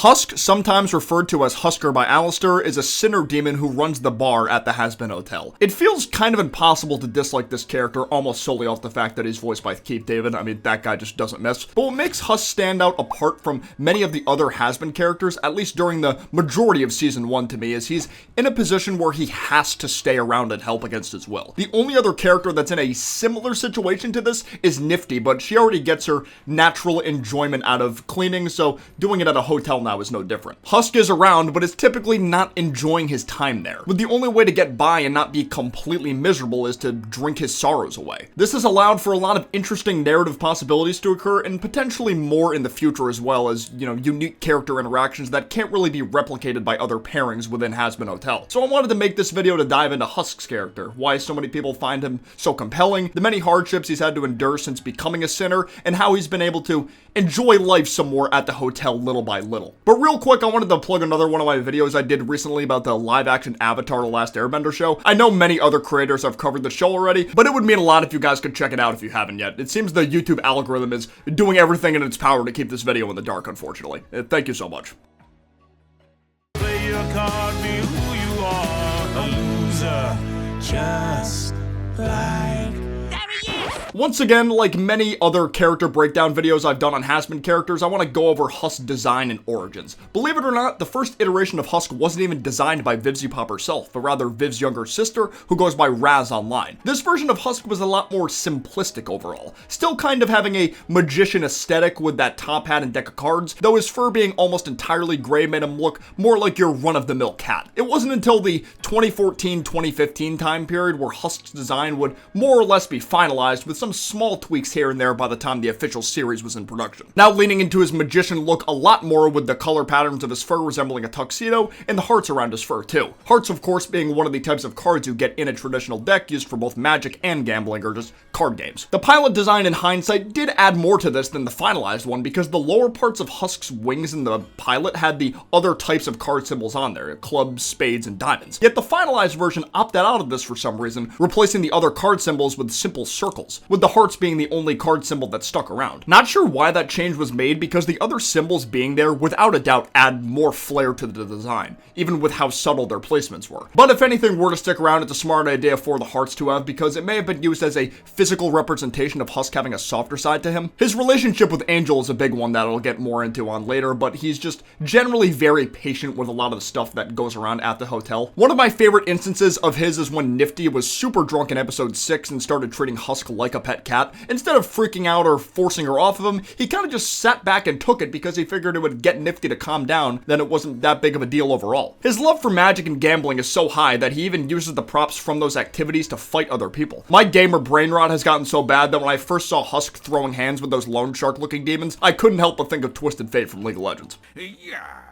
Husk, sometimes referred to as Husker by Alistair, is a sinner demon who runs the bar at the Hazbin Hotel. It feels kind of impossible to dislike this character almost solely off the fact that he's voiced by Keith David. I mean, that guy just doesn't miss. But what makes Husk stand out apart from many of the other Hazbin characters, at least during the majority of Season 1 to me, is he's in a position where he has to stay around and help against his will. The only other character that's in a similar situation to this is Nifty, but she already gets her natural enjoyment out of cleaning, so doing it at a hotel now is no different. Husk is around, but is typically not enjoying his time there, with the only way to get by and not be completely miserable is to drink his sorrows away. This has allowed for a lot of interesting narrative possibilities to occur, and potentially more in the future as well as, unique character interactions that can't really be replicated by other pairings within Hazbin Hotel. So I wanted to make this video to dive into Husk's character, why so many people find him so compelling, the many hardships he's had to endure since becoming a sinner, and how he's been able to enjoy life some more at the hotel little by little. But real quick, I wanted to plug another one of my videos I did recently about the live-action Avatar: The Last Airbender show. I know many other creators have covered the show already, but it would mean a lot if you guys could check it out if you haven't yet. It seems the YouTube algorithm is doing everything in its power to keep this video in the dark, unfortunately. Thank you so much. Play your card, be who you are, a loser, just like... Once again, like many other character breakdown videos I've done on Hazbin characters, I want to go over Husk's design and origins. Believe it or not, the first iteration of Husk wasn't even designed by VGMarkis herself, but rather Viv's younger sister, who goes by Raz online. This version of Husk was a lot more simplistic overall, still kind of having a magician aesthetic with that top hat and deck of cards, though his fur being almost entirely gray made him look more like your run-of-the-mill cat. It wasn't until the 2014-2015 time period where Husk's design would more or less be finalized, with some small tweaks here and there by the time the official series was in production. Now leaning into his magician look a lot more, with the color patterns of his fur resembling a tuxedo and the hearts around his fur too. Hearts, of course, being one of the types of cards you get in a traditional deck used for both magic and gambling or just card games. The pilot design in hindsight did add more to this than the finalized one, because the lower parts of Husk's wings in the pilot had the other types of card symbols on there, clubs, spades, and diamonds. Yet the finalized version opted out of this for some reason, replacing the other card symbols with simple circles, with the hearts being the only card symbol that stuck around. Not sure why that change was made, because the other symbols being there without a doubt add more flair to the design, even with how subtle their placements were. But if anything were to stick around, it's a smart idea for the hearts to have, because it may have been used as a physical representation of Husk having a softer side to him. His relationship with Angel is a big one that I'll get more into on later, but he's just generally very patient with a lot of the stuff that goes around at the hotel. One of my favorite instances of his is when Nifty was super drunk in episode 6 and started treating Husk like a pet cat. Instead of freaking out or forcing her off of him, he kind of just sat back and took it because he figured it would get Nifty to calm down, then it wasn't that big of a deal overall. His love for magic and gambling is so high that he even uses the props from those activities to fight other people. My gamer brain rot has gotten so bad that when I first saw Husk throwing hands with those loan shark looking demons, I couldn't help but think of Twisted Fate from League of Legends. Yeah.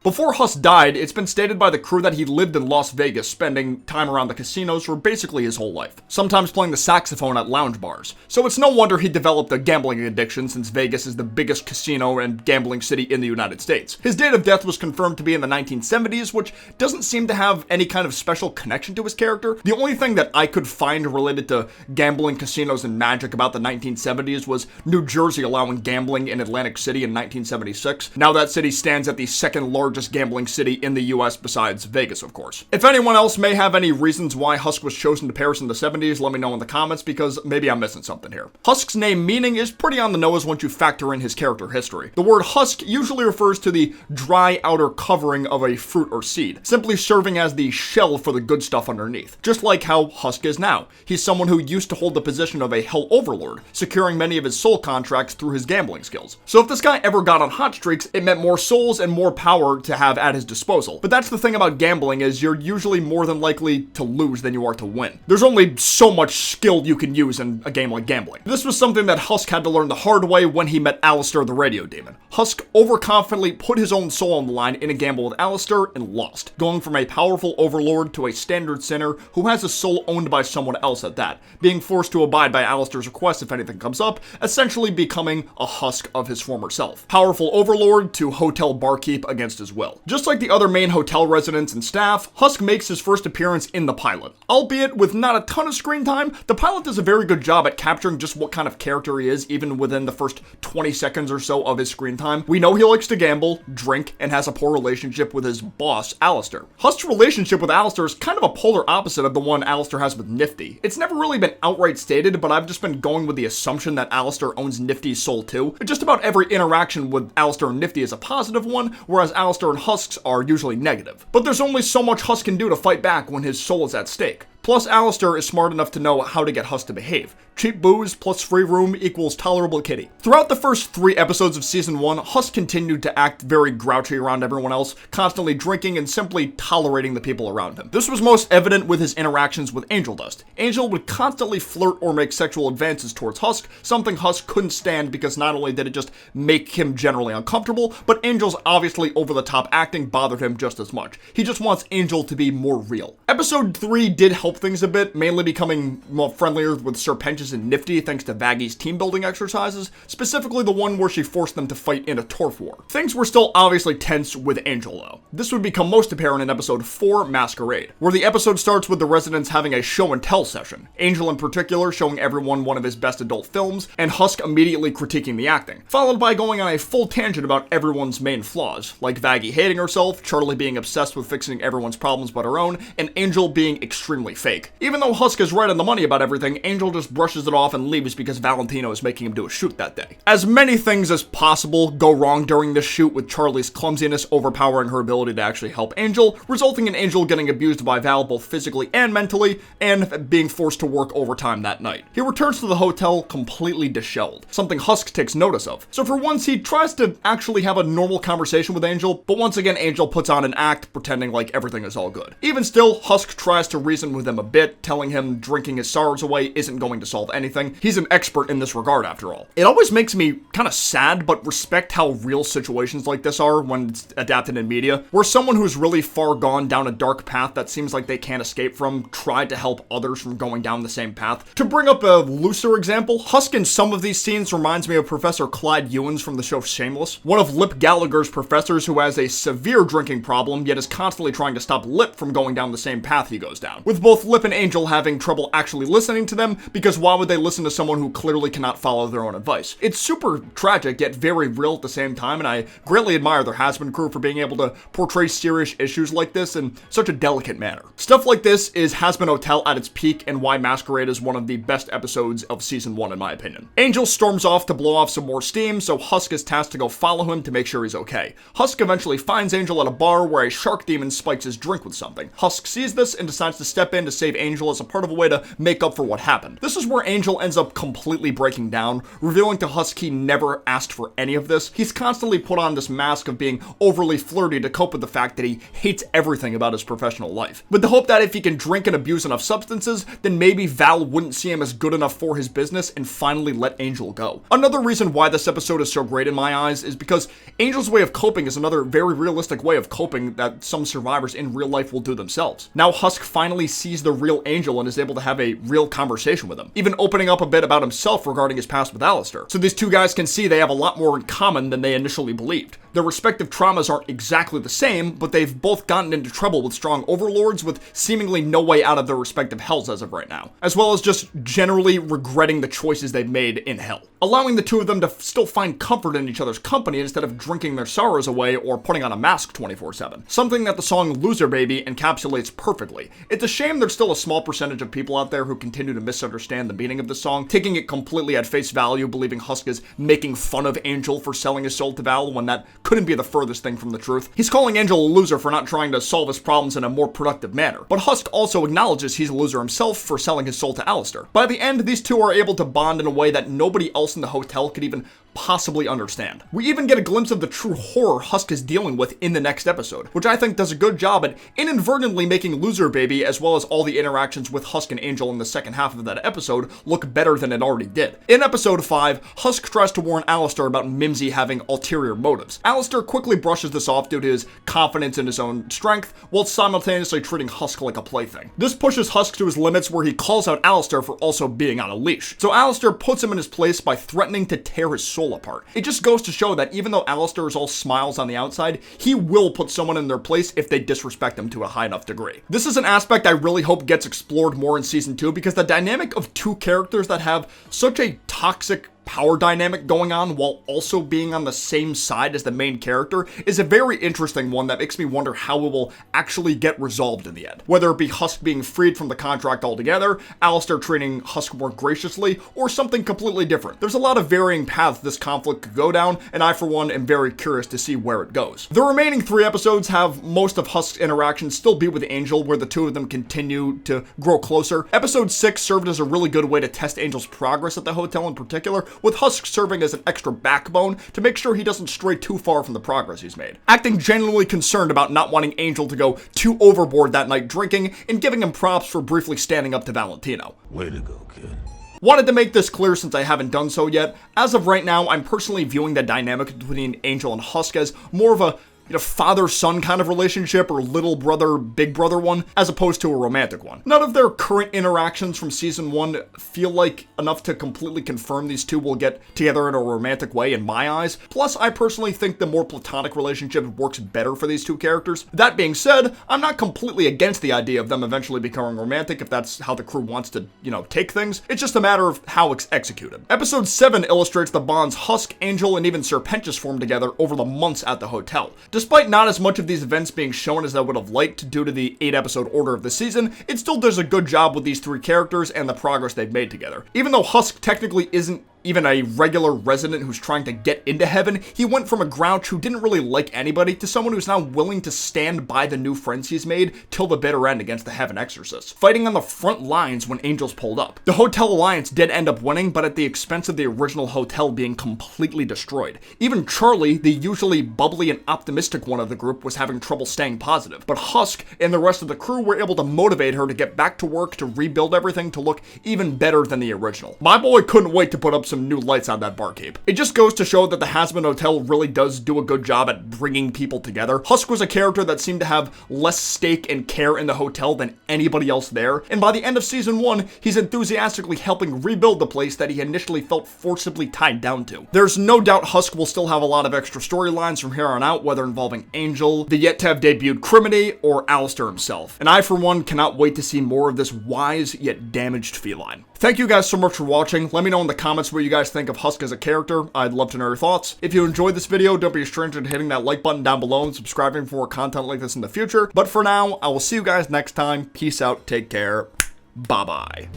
Before Husk died, it's been stated by the crew that he lived in Las Vegas, spending time around the casinos for basically his whole life, sometimes playing the saxophone at lounge bars. So it's no wonder he developed a gambling addiction, since Vegas is the biggest casino and gambling city in the United States. His date of death was confirmed to be in the 1970s, which doesn't seem to have any kind of special connection to his character. The only thing that I could find related to gambling, casinos, and magic about the 1970s was New Jersey allowing gambling in Atlantic City in 1976. Now that city stands at the second largest gambling city in the US besides Vegas, of course. If anyone else may have any reasons why Husk was chosen to Paris in the 70s, let me know in the comments, because maybe I'm missing something here. Husk's name meaning is pretty on the nose once you factor in his character history. The word husk usually refers to the dry outer covering of a fruit or seed, simply serving as the shell for the good stuff underneath. Just like how Husk is now. He's someone who used to hold the position of a hell overlord, securing many of his soul contracts through his gambling skills. So if this guy ever got on hot streaks, it meant more souls and more power to have at his disposal. But that's the thing about gambling, is you're usually more than likely to lose than you are to win. There's only so much skill you can use in a game like gambling. This was something that Husk had to learn the hard way when he met Alistair the radio demon. Husk overconfidently put his own soul on the line in a gamble with Alistair and lost, going from a powerful overlord to a standard sinner who has a soul owned by someone else at that, being forced to abide by Alistair's request if anything comes up, essentially becoming a husk of his former self. Powerful overlord overlord to hotel barkeep against his will. Just like the other main hotel residents and staff, Husk makes his first appearance in the pilot. Albeit with not a ton of screen time, the pilot does a very good job at capturing just what kind of character he is even within the first 20 seconds or so of his screen time. We know he likes to gamble, drink, and has a poor relationship with his boss, Alistair. Husk's relationship with Alistair is kind of a polar opposite of the one Alistair has with Nifty. It's never really been outright stated, but I've just been going with the assumption that Alistair owns Nifty's soul too. Just about every interaction with Alistair and Nifty is a positive one, whereas Alistair and Husk's are usually negative. But there's only so much Husk can do to fight back when his soul is at stake. Plus, Alistair is smart enough to know how to get Husk to behave. Cheap booze plus free room equals tolerable kitty. Throughout the first 3 episodes of Season 1, Husk continued to act very grouchy around everyone else, constantly drinking and simply tolerating the people around him. This was most evident with his interactions with Angel Dust. Angel would constantly flirt or make sexual advances towards Husk, something Husk couldn't stand because not only did it just make him generally uncomfortable, but Angel's obviously over-the-top acting bothered him just as much. He just wants Angel to be more real. Episode 3 did help things a bit, mainly becoming more friendlier with Sir Pentious and Nifty thanks to Vaggy's team building exercises, specifically the one where she forced them to fight in a turf war. Things were still obviously tense with Angel though. This would become most apparent in episode 4, Masquerade, where the episode starts with the residents having a show and tell session, Angel in particular showing everyone one of his best adult films, and Husk immediately critiquing the acting, followed by going on a full tangent about everyone's main flaws, like Vaggy hating herself, Charlie being obsessed with fixing everyone's problems but her own, and Angel being extremely fake. Even though Husk is right on the money about everything, Angel just brushes it off and leaves because Valentino is making him do a shoot that day. As many things as possible go wrong during this shoot, with Charlie's clumsiness overpowering her ability to actually help Angel, resulting in Angel getting abused by Val both physically and mentally, and being forced to work overtime that night. He returns to the hotel completely disheveled, something Husk takes notice of. So for once, he tries to actually have a normal conversation with Angel, but once again Angel puts on an act pretending like everything is all good. Even still, Husk tries to reason with him a bit, telling him drinking his sorrows away isn't going to solve anything. He's an expert in this regard after all. It always makes me kind of sad, but respect how real situations like this are when it's adapted in media, where someone who's really far gone down a dark path that seems like they can't escape from tried to help others from going down the same path. To bring up a looser example, Husk in some of these scenes reminds me of Professor Clyde Ewans from the show Shameless, one of Lip Gallagher's professors who has a severe drinking problem, yet is constantly trying to stop Lip from going down the same path he goes down, with both Lip and Angel having trouble actually listening to them, because why would they listen to someone who clearly cannot follow their own advice? It's super tragic, yet very real at the same time, and I greatly admire their Hazbin crew for being able to portray serious issues like this in such a delicate manner. Stuff like this is Hazbin Hotel at its peak, and why Masquerade is one of the best episodes of Season 1 in my opinion. Angel storms off to blow off some more steam, so Husk is tasked to go follow him to make sure he's okay. Husk eventually finds Angel at a bar where a shark demon spikes his drink with something. Husk sees this and decides to step in to save Angel as a part of a way to make up for what happened. This is where Angel ends up completely breaking down, revealing to Husk he never asked for any of this. He's constantly put on this mask of being overly flirty to cope with the fact that he hates everything about his professional life, with the hope that if he can drink and abuse enough substances, then maybe Val wouldn't see him as good enough for his business and finally let Angel go. Another reason why this episode is so great in my eyes is because Angel's way of coping is another very realistic way of coping that some survivors in real life will do themselves. Now Husk finally sees the real Angel and is able to have a real conversation with him, even opening up a bit about himself regarding his past with Alistair. So these two guys can see they have a lot more in common than they initially believed. Their respective traumas aren't exactly the same, but they've both gotten into trouble with strong overlords with seemingly no way out of their respective hells as of right now, as well as just generally regretting the choices they've made in hell, allowing the two of them to still find comfort in each other's company instead of drinking their sorrows away or putting on a mask 24/7, something that the song Loser Baby encapsulates perfectly. It's a shame there's still a small percentage of people out there who continue to misunderstand the meaning of the song, taking it completely at face value, believing Husk is making fun of Angel for selling his soul to Val when that couldn't be the furthest thing from the truth. He's calling Angel a loser for not trying to solve his problems in a more productive manner, but Husk also acknowledges he's a loser himself for selling his soul to Alistair. By the end, these two are able to bond in a way that nobody else in the hotel could even possibly understand. We even get a glimpse of the true horror Husk is dealing with in the next episode, which I think does a good job at inadvertently making Loser Baby, as well as all the interactions with Husk and Angel in the second half of that episode, look better than it already did. In episode 5, Husk tries to warn Alistair about Mimsy having ulterior motives. Alistair quickly brushes this off due to his confidence in his own strength, while simultaneously treating Husk like a plaything. This pushes Husk to his limits, where he calls out Alistair for also being on a leash. So Alistair puts him in his place by threatening to tear his soul skull apart. It just goes to show that even though Alistair is all smiles on the outside, he will put someone in their place if they disrespect him to a high enough degree. This is an aspect I really hope gets explored more in season 2, because the dynamic of two characters that have such a toxic power dynamic going on while also being on the same side as the main character is a very interesting one that makes me wonder how it will actually get resolved in the end. Whether it be Husk being freed from the contract altogether, Alistair treating Husk more graciously, or something completely different. There's a lot of varying paths this conflict could go down, and I for one am very curious to see where it goes. The remaining 3 episodes have most of Husk's interactions still be with Angel, where the two of them continue to grow closer. Episode 6 served as a really good way to test Angel's progress at the hotel in particular, with Husk serving as an extra backbone to make sure he doesn't stray too far from the progress he's made. Acting genuinely concerned about not wanting Angel to go too overboard that night drinking, and giving him props for briefly standing up to Valentino. Way to go, kid. Wanted to make this clear since I haven't done so yet. As of right now, I'm personally viewing the dynamic between Angel and Husk as more of a father-son kind of relationship, or little brother, big brother one, as opposed to a romantic one. None of their current interactions from season 1 feel like enough to completely confirm these two will get together in a romantic way in my eyes. Plus, I personally think the more platonic relationship works better for these two characters. That being said, I'm not completely against the idea of them eventually becoming romantic if that's how the crew wants to, take things. It's just a matter of how it's executed. Episode 7 illustrates the bonds Husk, Angel, and even Serpentius formed together over the months at the hotel. Despite not as much of these events being shown as I would have liked due to the 8-episode order of the season, it still does a good job with these 3 characters and the progress they've made together. Even though Husk technically isn't even a regular resident who's trying to get into heaven, he went from a grouch who didn't really like anybody to someone who's now willing to stand by the new friends he's made till the bitter end against the Heaven Exorcists, fighting on the front lines when Angels pulled up. The Hotel Alliance did end up winning, but at the expense of the original hotel being completely destroyed. Even Charlie, the usually bubbly and optimistic one of the group, was having trouble staying positive, but Husk and the rest of the crew were able to motivate her to get back to work to rebuild everything to look even better than the original. My boy couldn't wait to put up some new lights on that barkeep. It just goes to show that the Hazbin Hotel really does do a good job at bringing people together. Husk was a character that seemed to have less stake and care in the hotel than anybody else there, and by the end of season 1, he's enthusiastically helping rebuild the place that he initially felt forcibly tied down to. There's no doubt Husk will still have a lot of extra storylines from here on out, whether involving Angel, the yet-to-have debuted Criminy, or Alistair himself. And I, for one, cannot wait to see more of this wise yet damaged feline. Thank you guys so much for watching. Let me know in the comments what you guys think of Husk as a character. I'd love to know your thoughts. If you enjoyed this video, don't be a stranger to hitting that like button down below and subscribing for more content like this in the future. But for now, I will see you guys next time. Peace out, take care, bye-bye.